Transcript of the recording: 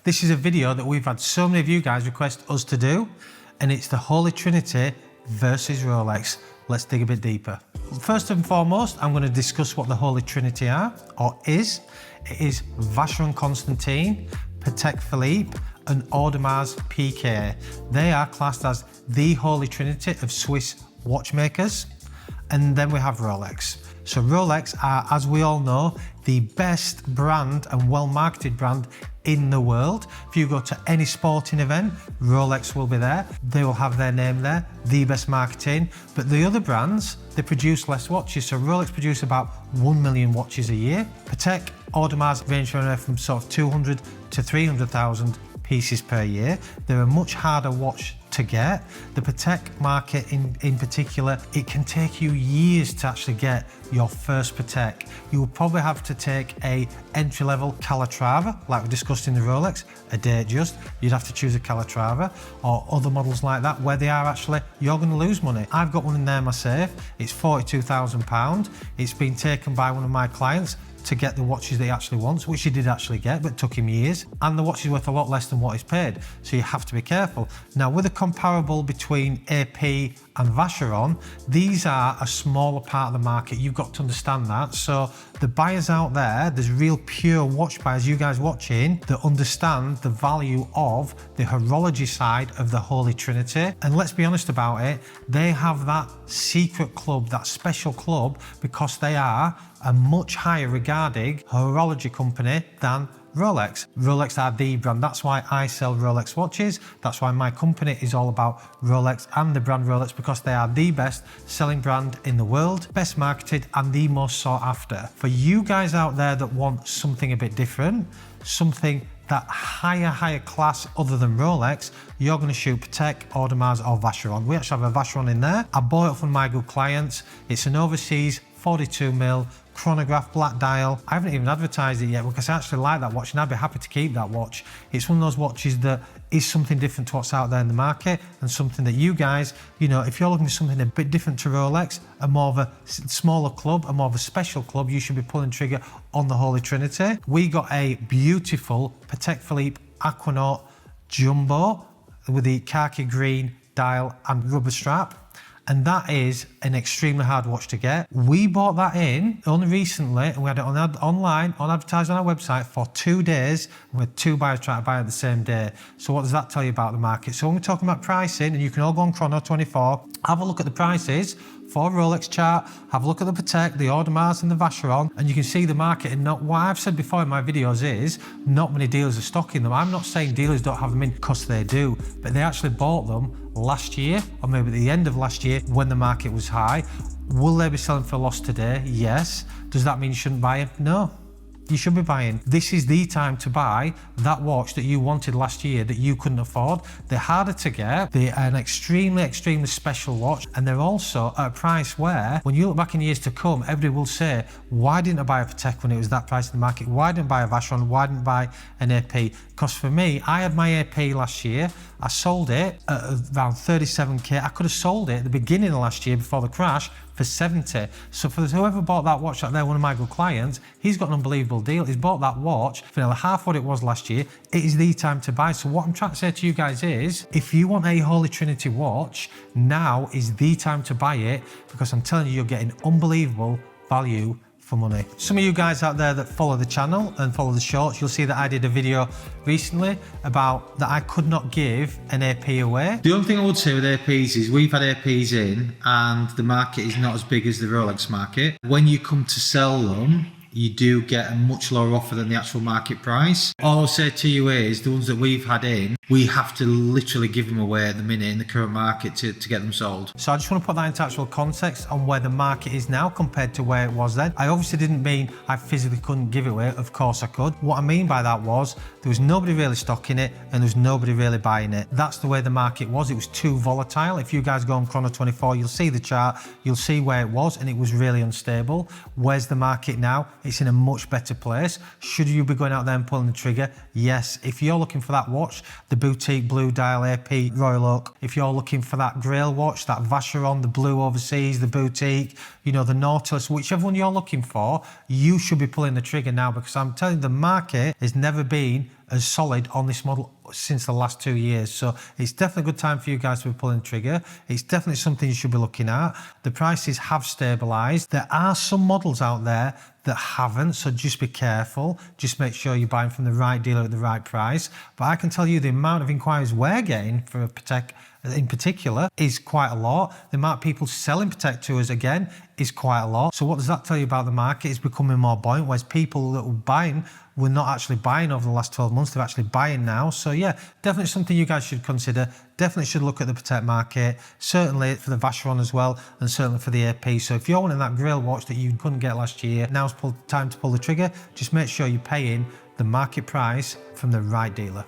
This is a video that we've had so many of you guys request us to do, and it's the Holy Trinity versus Rolex. Let's dig a bit deeper. First and foremost, I'm going to discuss what the Holy Trinity are, or is. It is Vacheron Constantin, Patek Philippe, and Audemars Piguet. They are classed as the Holy Trinity of Swiss watchmakers. And then we have Rolex. So Rolex are, as we all know, the best brand and well-marketed brand in the world. If you go to any sporting event, Rolex will be there. They will have their name there, the best marketing. But the other brands, they produce less watches. So Rolex produce about 1 million watches a year. Patek, Audemars range from sort of 200 to 300,000 pieces per year. They're a much harder watch to get. The Patek market in particular, it can take you years to actually get your first Patek. You will probably have to take a entry-level Calatrava, like we discussed in the Rolex, a Datejust. You'd have to choose a Calatrava or other models like that where they are actually, you're going to lose money. I've got one in there in my safe. It's £42,000. It's been taken by one of my clients to get the watches that he actually wants, which he did actually get, but took him years. And the watch is worth a lot less than what he's paid, so you have to be careful. Now, with a comparable between AP and Vacheron, these are a smaller part of the market. You've got to understand that. So the buyers out there, there's real pure watch buyers, you guys watching, that understand the value of the horology side of the Holy Trinity. And let's be honest about it, they have that secret club, that special club, because they are a much higher regarding horology company than Rolex. Rolex are the brand. That's why I sell Rolex watches. That's why my company is all about Rolex and the brand Rolex, because they are the best selling brand in the world, best marketed and the most sought after. For you guys out there that want something a bit different, something that higher class other than Rolex, you're going to shoot Patek, Audemars or Vacheron. We actually have a Vacheron in there. I bought it from my good clients. It's an overseas 42mm chronograph black dial. I haven't even advertised it yet because I actually like that watch and I'd be happy to keep that watch. It's one of those watches that is something different to what's out there in the market, and something that you guys, you know, if you're looking for something a bit different to Rolex, a more of a smaller club, a more of a special club, you should be pulling trigger on the Holy Trinity. We got a beautiful Patek Philippe Aquanaut Jumbo with the khaki green dial and rubber strap. And that is an extremely hard watch to get. We bought that in only recently, and we had it online, advertised on our website for 2 days, and we had 2 buyers trying to buy it the same day. So what does that tell you about the market? So when we're talking about pricing, and you can all go on Chrono24, have a look at the prices for Rolex chart, have a look at the Patek, the Audemars and the Vacheron, and you can see the market. And what I've said before in my videos is, not many dealers are stocking them. I'm not saying dealers don't have them in, because they do, but they actually bought them last year, or maybe at the end of last year when the market was high. Will they be selling for a loss today? Yes. Does that mean you shouldn't buy them? No. You should be buying. This is the time to buy that watch that you wanted last year that you couldn't afford. They're harder to get. They're an extremely special watch, and they're also at a price where, when you look back in years to come, everybody will say, why didn't I buy a Patek when it was that price in the market? Why didn't I buy a Vacheron? Why didn't I buy an AP? Because for me, I had my AP last year. I sold it at around 37k. I could have sold it at the beginning of last year before the crash for 70. So for whoever bought that watch out there, one of my good clients, he's got an unbelievable deal. He's bought that watch for nearly half what it was last year. It is the time to buy. So what I'm trying to say to you guys is, if you want a Holy Trinity watch, now is the time to buy it, because I'm telling you, you're getting unbelievable value for money. Some of you guys out there that follow the channel and follow the shorts, you'll see that I did a video recently about that I could not give an AP away. The only thing I would say with APs is we've had APs in and the market is not as big as the Rolex market. When you come to sell them, you do get a much lower offer than the actual market price. All I'll say to you is, the ones that we've had in, we have to literally give them away at the minute in the current market to get them sold. So I just want to put that into actual context on where the market is now compared to where it was then. I obviously didn't mean I physically couldn't give it away. Of course I could. What I mean by that was, there was nobody really stocking it and there was nobody really buying it. That's the way the market was. It was too volatile. If you guys go on Chrono24, you'll see the chart, you'll see where it was, and it was really unstable. Where's the market now? It's in a much better place. Should you be going out there and pulling the trigger? Yes. If you're looking for that watch, the boutique blue dial AP Royal Oak, if you're looking for that Grail watch, that Vacheron, the blue overseas, the boutique, you know, the Nautilus, whichever one you're looking for, you should be pulling the trigger now, because I'm telling you, the market has never been as solid on this model since the last 2 years. So it's definitely a good time for you guys to be pulling the trigger. It's definitely something you should be looking at. The prices have stabilized. There are some models out there that haven't, so just be careful. Just make sure you're buying from the right dealer at the right price. But I can tell you the amount of inquiries we're getting for a Patek in particular is quite a lot. The amount of people selling Patek to us again is quite a lot. So what does that tell you about the market? It's becoming more buoyant, whereas people that were buying were not actually buying over the last 12 months, they're actually buying now. So yeah, definitely something you guys should consider. Definitely should look at the Patek market, certainly for the Vacheron as well, and certainly for the AP. So if you're wanting that grill watch that you couldn't get last year, now's time to pull the trigger. Just make sure you're paying the market price from the right dealer.